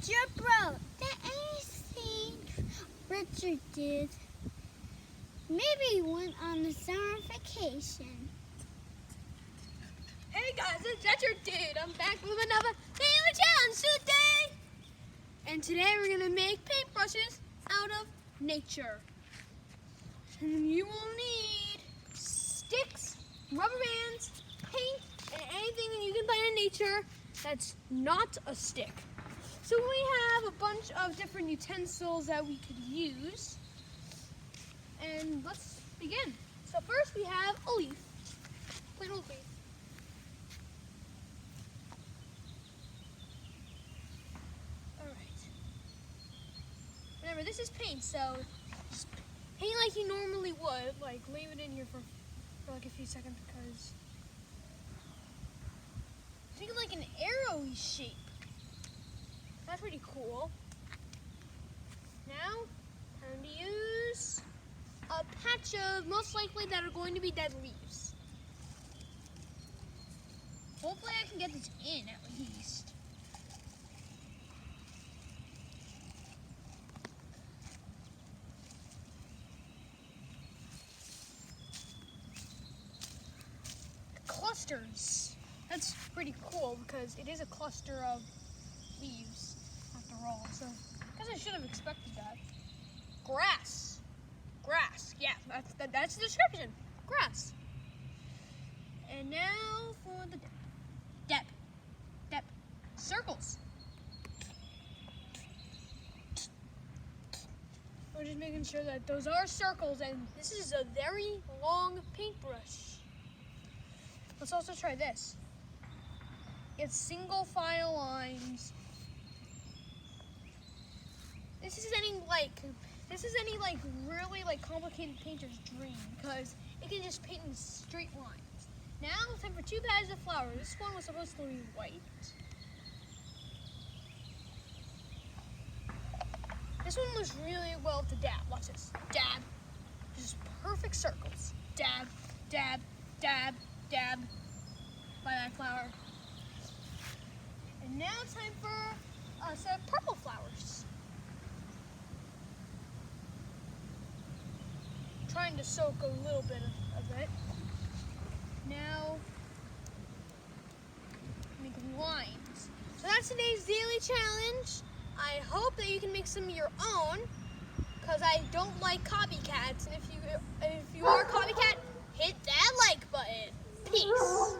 nature bro. That anything Richard did. Maybe he went on a summer vacation. Hey guys, it's Nature Dude. I'm back with another daily challenge today. And today we're gonna make paintbrushes out of nature. And you will need sticks, rubber bands, paint, and anything that you can find in nature that's not a stick. So we have a bunch of different utensils that we could use. And let's begin. So first we have a leaf, plain old leaf. Alright. Remember, this is paint, so just paint like you normally would. Like, leave it in here for like a few seconds because think of like an arrowy shape. That's pretty cool. Now, time to use a patch of most likely that are going to be dead leaves. Hopefully I can get this in at least. Clusters. That's pretty cool because it is a cluster of leaves after all. So I guess I should have expected that. Grass. Grass. Yeah, that's the description. Grass. And now for the depth. Depth. Circles. We're just making sure that those are circles, and this is a very long paintbrush. Let's also try this. It's single file lines. This is any really complicated painter's dream because it can just paint in straight lines. Now it's time for two bags of flour. This one was supposed to be white. This one was really well to dab. Watch this. Dab. Just perfect circles. Dab, dab, dab, dab. By that flower. And now it's time for a set of purple flowers. Trying to soak a little bit of it. Now, make lines. So that's today's daily challenge. I hope that you can make some of your own, because I don't like copycats. And if you are a copycat, hit that like button. Peace.